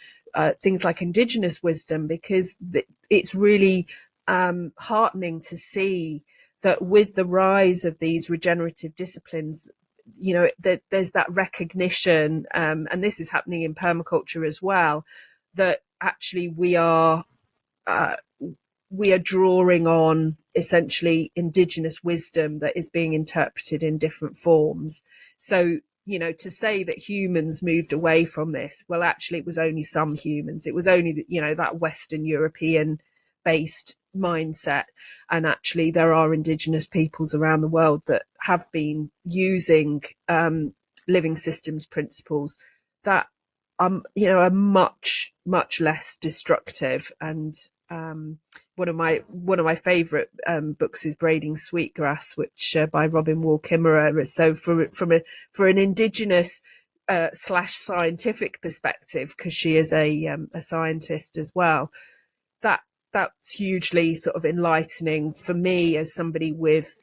things like Indigenous wisdom, because it's really heartening to see that with the rise of these regenerative disciplines, that there's that recognition, and this is happening in permaculture as well, that actually we are we are drawing on essentially indigenous wisdom that is being interpreted in different forms. So, to say that humans moved away from this, well, actually, it was only some humans. It was only, that Western European based mindset. And actually, there are indigenous peoples around the world that have been using living systems principles that are much less destructive. And one of my favorite books is Braiding Sweetgrass, which by Robin Wall Kimmerer. So for an indigenous / scientific perspective, because she is a scientist as well, that's hugely sort of enlightening for me as somebody with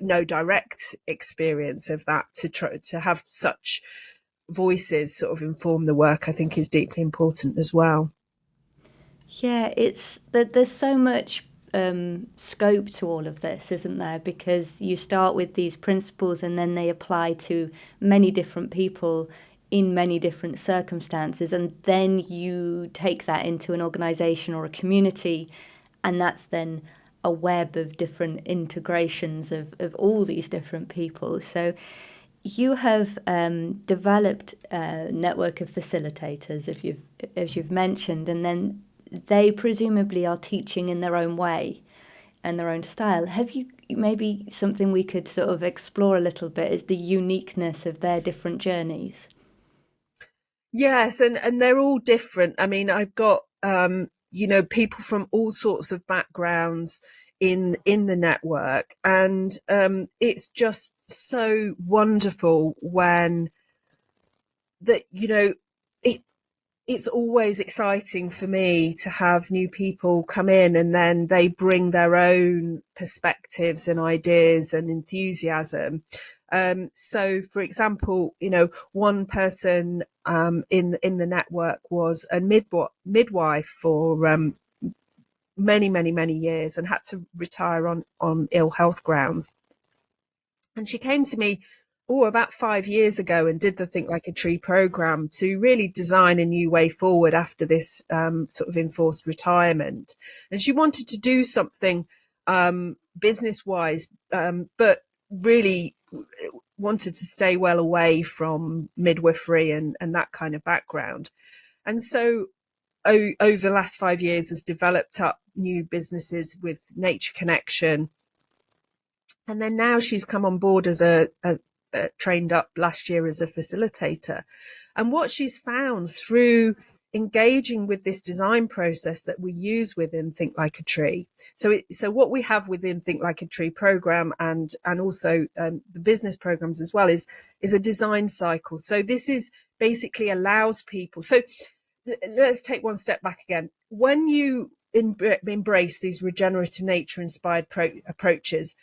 no direct experience of that, to have such voices sort of inform the work. I think is deeply important as well. Yeah, it's that there's so much scope to all of this, isn't there? Because you start with these principles and then they apply to many different people in many different circumstances. And then you take that into an organization or a community, and that's then a web of different integrations of all these different people. So you have developed a network of facilitators, as you've mentioned, and then they presumably are teaching in their own way and their own style. Have you maybe something we could sort of explore a little bit is the uniqueness of their different journeys? Yes, and they're all different. I mean, I've got people from all sorts of backgrounds in the network, and it's just so wonderful when that it's always exciting for me to have new people come in and then they bring their own perspectives and ideas and enthusiasm. So, for example, one person in the network was a midwife for many years and had to retire on ill health grounds. And she came to me about 5 years ago and did the Think Like a Tree program to really design a new way forward after this sort of enforced retirement. And she wanted to do something business wise, but really wanted to stay well away from midwifery and that kind of background. And so over the last 5 years has developed up new businesses with Nature Connection. And then now she's come on board as trained up last year as a facilitator. And what she's found through engaging with this design process that we use within Think Like a Tree. So what we have within Think Like a Tree program and also the business programs as well is a design cycle. So this is basically allows people. So let's take one step back again. When you embrace these regenerative nature inspired approaches,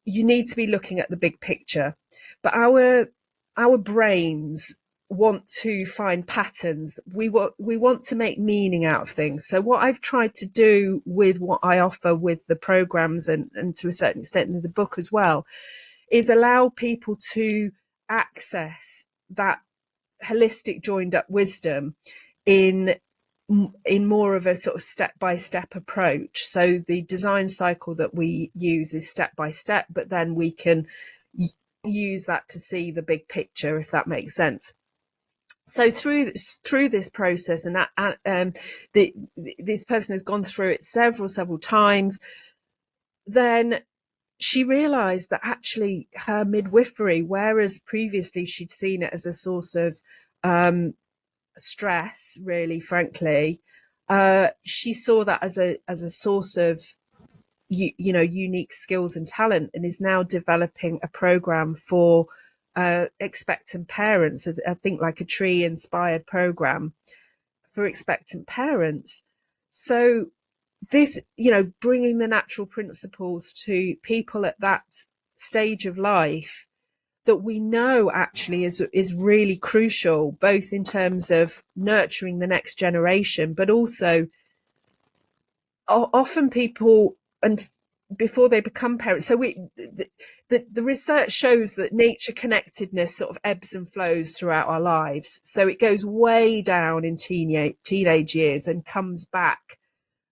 you need to be looking at the big picture. But our brains want to find patterns. We want to make meaning out of things. So what I've tried to do with what I offer with the programs and to a certain extent in the book as well, is allow people to access that holistic joined up wisdom in more of a sort of step-by-step approach. So the design cycle that we use is step-by-step, but then we can use that to see the big picture, if that makes sense. So through this process, and this person has gone through it several times, then she realized that actually her midwifery, whereas previously she'd seen it as a source of stress, really, frankly, she saw that as a source of unique skills and talent, and is now developing a program for expectant parents. I think like a tree inspired program for expectant parents. So this, bringing the natural principles to people at that stage of life that we know actually is really crucial, both in terms of nurturing the next generation, but also often people, and before they become parents. So the research shows that nature connectedness sort of ebbs and flows throughout our lives. So it goes way down in teenage years and comes back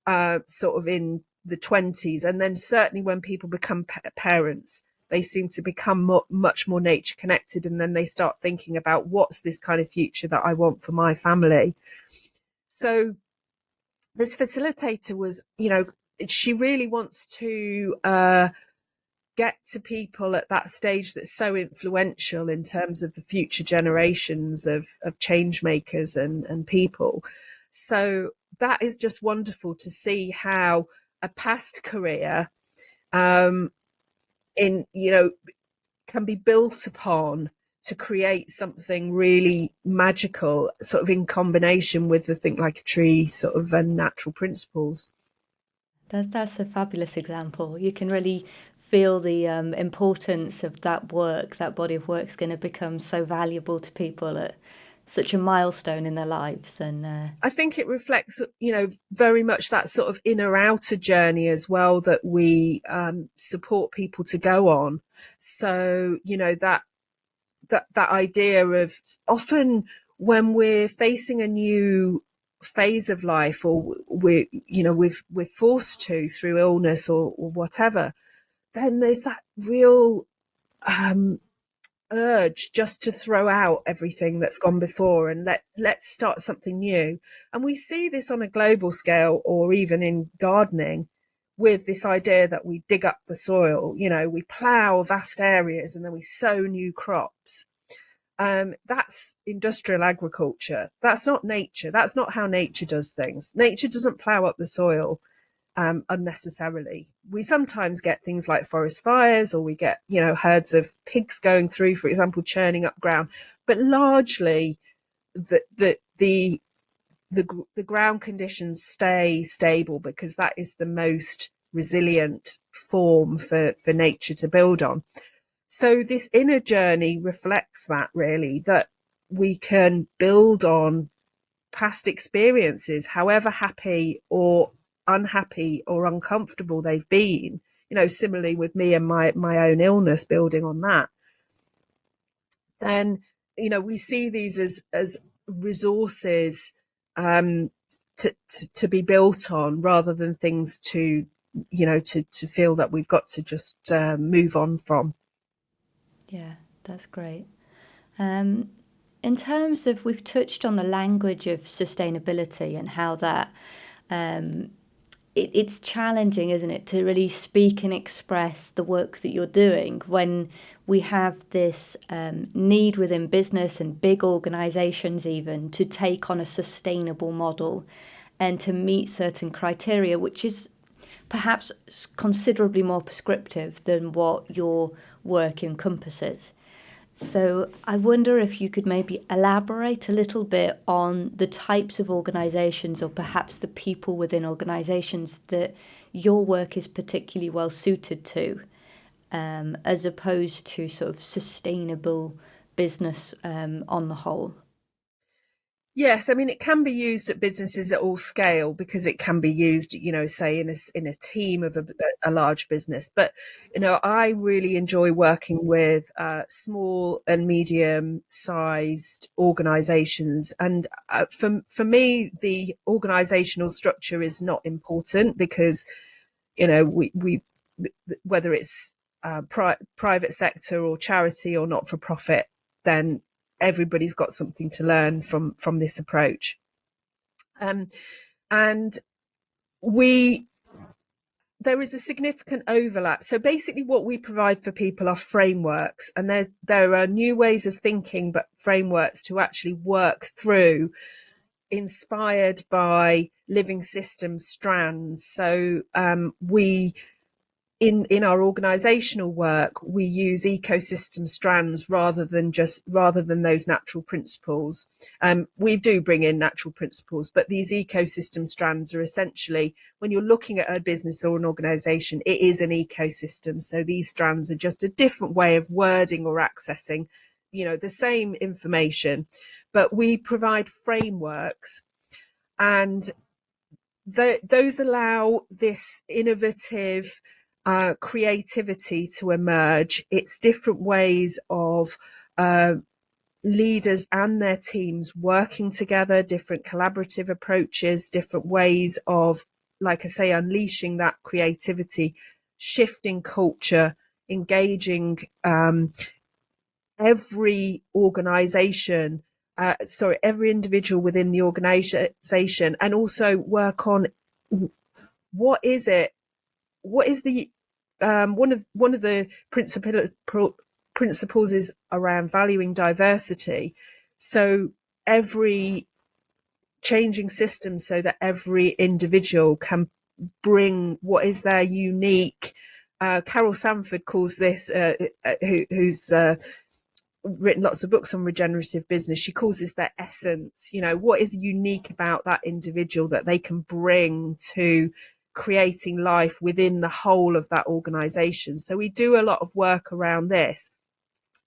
sort of in the 20s. And then certainly when people become parents, they seem to become much more nature connected. And then they start thinking about what's this kind of future that I want for my family. So this facilitator was, she really wants to get to people at that stage that's so influential in terms of the future generations of change makers and people. So that is just wonderful to see how a past career in can be built upon to create something really magical, sort of in combination with the think like a tree sort of and natural principles. That's a fabulous example. You can really feel the importance of that work. That body of work is going to become so valuable to people at such a milestone in their lives. And I think it reflects, very much that sort of inner outer journey as well that we support people to go on. So, that idea of often when we're facing a new phase of life, or we're forced to through illness or whatever, then there's that real urge just to throw out everything that's gone before and let's start something new. And we see this on a global scale, or even in gardening, with this idea that we dig up the soil, we plough vast areas and then we sow new crops. That's industrial agriculture. That's not nature. That's not how nature does things. Nature doesn't plough up the soil unnecessarily. We sometimes get things like forest fires, or we get, herds of pigs going through, for example, churning up ground. But largely, the ground conditions stay stable because that is the most resilient form for nature to build on. So this inner journey reflects that, really, that we can build on past experiences, however happy or unhappy or uncomfortable they've been. Similarly with me and my own illness, building on that. Then, we see these as resources to be built on, rather than things to feel that we've got to just move on from. yeah, that's great. In terms of, we've touched on the language of sustainability and how that it's challenging, isn't it, to really speak and express the work that you're doing when we have this need within business and big organisations even to take on a sustainable model and to meet certain criteria, which is perhaps considerably more prescriptive than what your work encompasses. So I wonder if you could maybe elaborate a little bit on the types of organisations, or perhaps the people within organisations that your work is particularly well suited to, as opposed to sort of sustainable business on the whole. Yes, I mean, it can be used at businesses at all scale, because it can be used, say in a team of a large business. But, I really enjoy working with small and medium sized organizations. And for me, the organizational structure is not important, because, we whether it's private sector or charity or not for profit, then everybody's got something to learn from this approach. And there is a significant overlap. So basically what we provide for people are frameworks, and there are new ways of thinking, but frameworks to actually work through, inspired by living system strands. So we in our organizational work, we use ecosystem strands rather than those natural principles. We do bring in natural principles, but these ecosystem strands are essentially, when you're looking at a business or an organization, it is an ecosystem. So these strands are just a different way of wording or accessing, the same information, but we provide frameworks, and those allow this innovative creativity to emerge. It's different ways of leaders and their teams working together, different collaborative approaches, different ways of like I say, unleashing that creativity, shifting culture, engaging every organization, every individual within the organization, and also work on what is it, what is the one of the principles is around valuing diversity. So every changing system so that every individual can bring what is their unique. Carol Sanford calls this, who's written lots of books on regenerative business. She calls this their essence. You know, what is unique about that individual that they can bring to creating life within the whole of that organization. So we do a lot of work around this.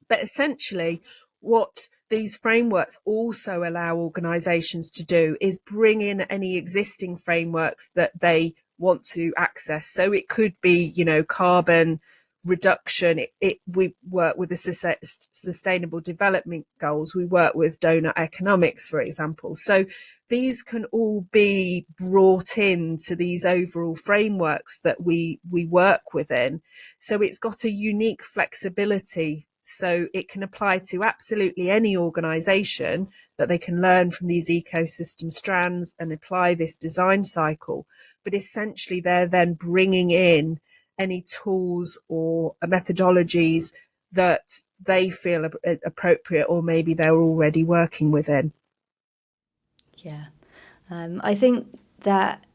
But essentially, what these frameworks also allow organizations to do is bring in any existing frameworks that they want to access. So it could be, you know, carbon reduction. We work with the sustainable development goals. We work with donor economics, for example. So these can all be brought into these overall frameworks that we work within. So it's got a unique flexibility. So it can apply to absolutely any organization, that they can learn from these ecosystem strands and apply this design cycle. But essentially, they're then bringing in any tools or methodologies that they feel appropriate, or maybe they're already working within. Yeah. I think that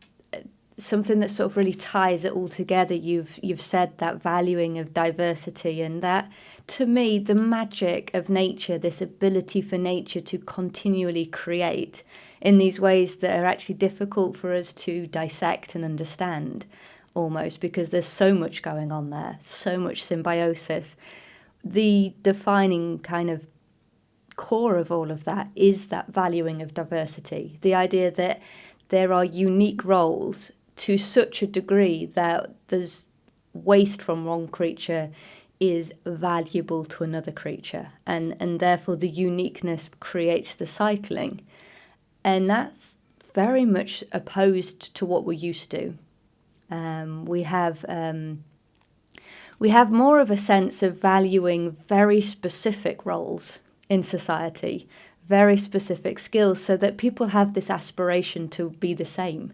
something that sort of really ties it all together, you've said that valuing of diversity, and that, to me, the magic of nature, this ability for nature to continually create in these ways that are actually difficult for us to dissect and understand, almost, because there's so much going on there, so much symbiosis. The defining kind of core of all of that is that valuing of diversity, the idea that there are unique roles to such a degree that there's waste from one creature is valuable to another creature, and therefore the uniqueness creates the cycling. And that's very much opposed to what we're used to. We have more of a sense of valuing very specific roles in society, very specific skills, so that people have this aspiration to be the same.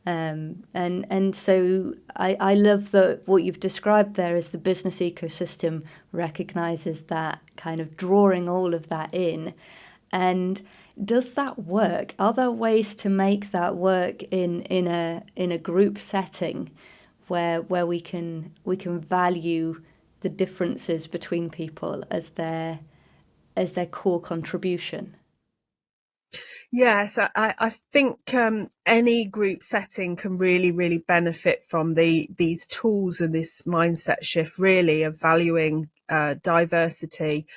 And so I love that what you've described there is the business ecosystem recognizes that, kind of drawing all of that in. And does that work? Are there ways to make that work in a group setting where we can value the differences between people as their core contribution? Yes, I think any group setting can really, really benefit from these tools and this mindset shift, really, of valuing diversity.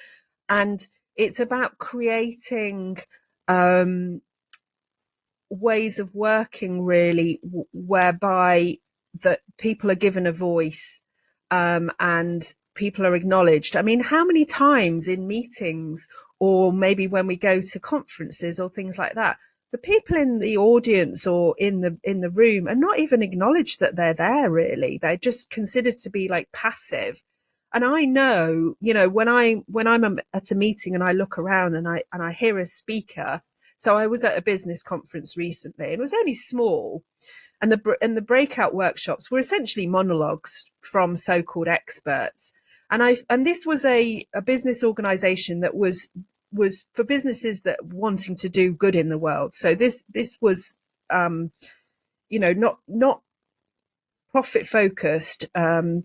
And it's about creating ways of working, really, whereby that people are given a voice, and people are acknowledged. I mean, how many times in meetings, or maybe when we go to conferences or things like that, the people in the audience or in the room are not even acknowledged that they're there, really. They're just considered to be like passive. And I know, you know, when I'm at a meeting and I look around and I hear a speaker. So I was at a business conference recently, and it was only small, and the breakout workshops were essentially monologues from so-called experts. And this was a business organization that was for businesses that wanting to do good in the world. So this was not profit focused, and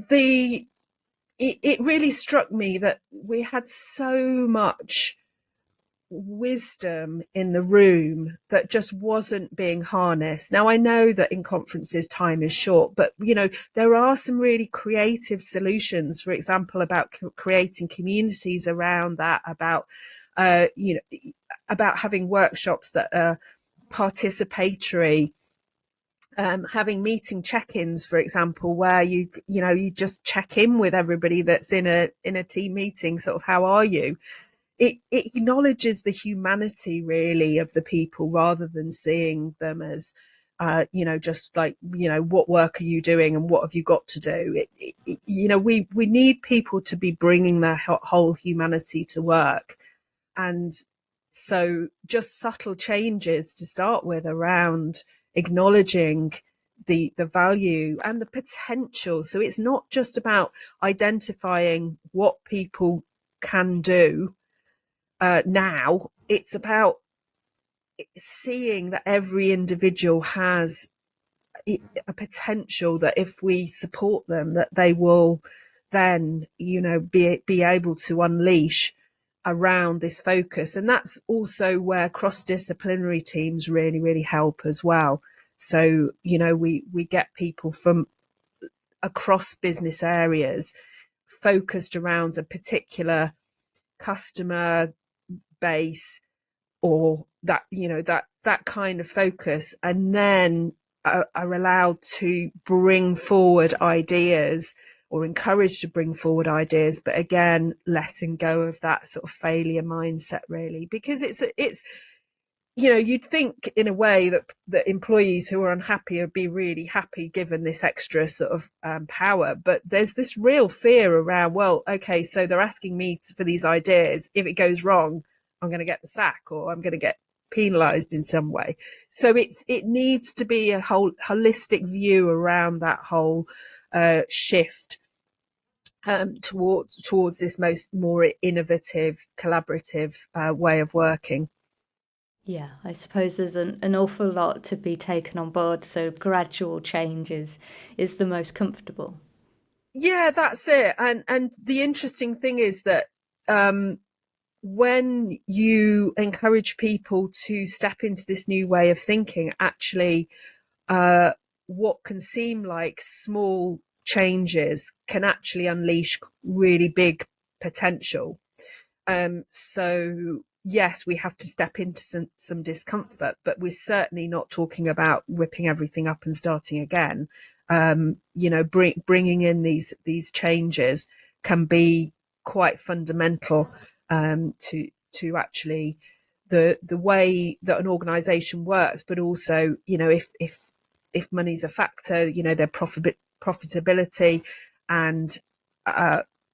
it really struck me that we had so much wisdom in the room that just wasn't being harnessed. Now, I know that in conferences time is short, but there are some really creative solutions, for example, about creating communities around that, about about having workshops that are participatory, having meeting check-ins, for example, where you just check in with everybody that's in a team meeting, sort of, how are you? it acknowledges the humanity really of the people, rather than seeing them as just like, what work are you doing and what have you got to do. We need people to be bringing their whole humanity to work. And so just subtle changes to start with around acknowledging the value and the potential. So it's not just about identifying what people can do now. It's about seeing that every individual has a potential, that if we support them, that they will then, be able to unleash around this focus. And that's also where cross-disciplinary teams really, really help as well. So, we get people from across business areas focused around a particular customer base, or that kind of focus, and then are allowed to bring forward ideas, or encouraged to bring forward ideas, but again letting go of that sort of failure mindset, really, because it's you'd think in a way that employees who are unhappy would be really happy given this extra sort of power. But there's this real fear around, well, okay, so they're asking me for these ideas. If it goes wrong, I'm going to get the sack, or I'm going to get penalized in some way. So it needs to be a whole holistic view around that whole shift towards this more innovative, collaborative way of working. Yeah, I suppose there's an awful lot to be taken on board, so gradual change is the most comfortable. Yeah, that's it. And the interesting thing is that when you encourage people to step into this new way of thinking, actually, what can seem like small changes can actually unleash really big potential. So yes, we have to step into some discomfort, but we're certainly not talking about ripping everything up and starting again. Bringing in these changes can be quite fundamental to actually the way that an organisation works, but also, if money's a factor, their profitability and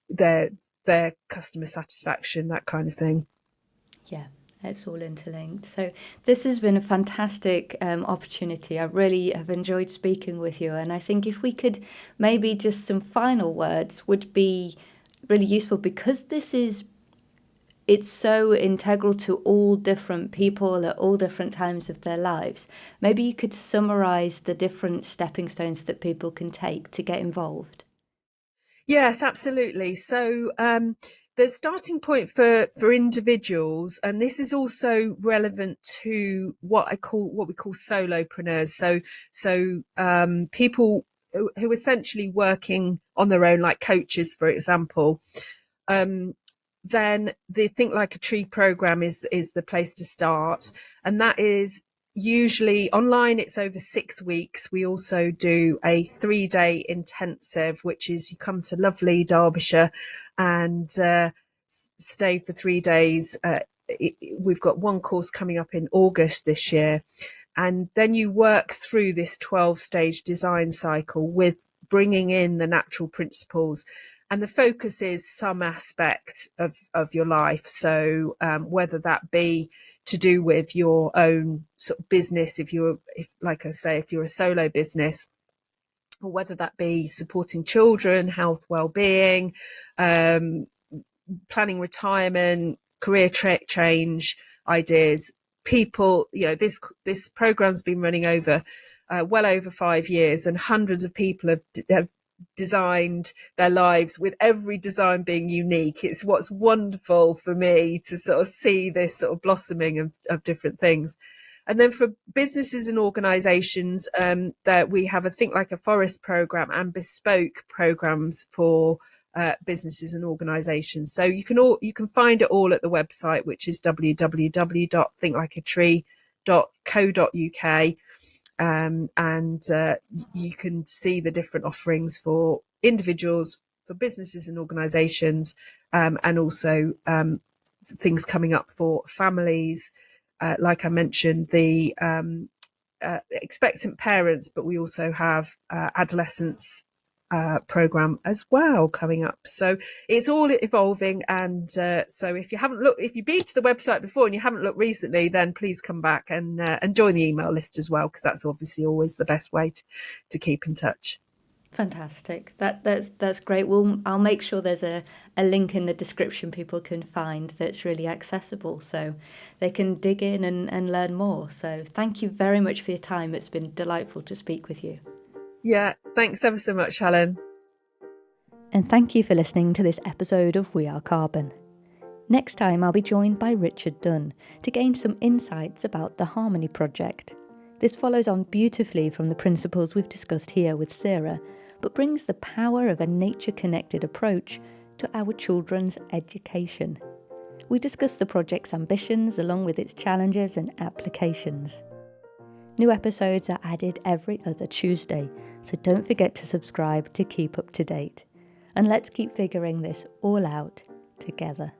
their customer satisfaction, that kind of thing. Yeah, it's all interlinked. So this has been a fantastic opportunity. I really have enjoyed speaking with you, and I think if we could maybe just some final words would be really useful, because it's so integral to all different people at all different times of their lives. Maybe you could summarize the different stepping stones that people can take to get involved. Yes, absolutely. So the starting point for individuals, and this is also relevant to what we call solopreneurs. So people who essentially working on their own, like coaches, for example. Then the Think Like a Tree program is the place to start, and that is usually online. It's over 6 weeks. We also do a 3-day intensive, which is you come to lovely Derbyshire and stay for 3 days. We've got one course coming up in August this year, and then you work through this 12-stage design cycle with bringing in the natural principles. And the focus is some aspect of your life. So whether that be to do with your own sort of business, if like I say, if you're a solo business, or whether that be supporting children, health, well-being, planning retirement, career change ideas. People, this program's been running over well over 5 years, and hundreds of people have designed their lives, with every design being unique. It's what's wonderful for me to sort of see this sort of blossoming of different things. And then for businesses and organizations, that we have a Think Like a Forest program and bespoke programs for businesses and organizations. So you can find it all at the website, which is www.thinklikeatree.co.uk. And you can see the different offerings for individuals, for businesses and organizations, and also things coming up for families. Like I mentioned, the expectant parents, but we also have adolescents program as well coming up. So it's all evolving. And so if you've been to the website before and you haven't looked recently, then please come back and join the email list as well, because that's obviously always the best way to keep in touch. Fantastic. That's great. I'll make sure there's a link in the description people can find that's really accessible so they can dig in and learn more. So thank you very much for your time. It's been delightful to speak with you. Yeah, thanks ever so much, Helen. And thank you for listening to this episode of We Are Carbon. Next time I'll be joined by Richard Dunn to gain some insights about the Harmony Project. This follows on beautifully from the principles we've discussed here with Sarah, but brings the power of a nature-connected approach to our children's education. We discuss the project's ambitions along with its challenges and applications. New episodes are added every other Tuesday, so don't forget to subscribe to keep up to date. And let's keep figuring this all out together.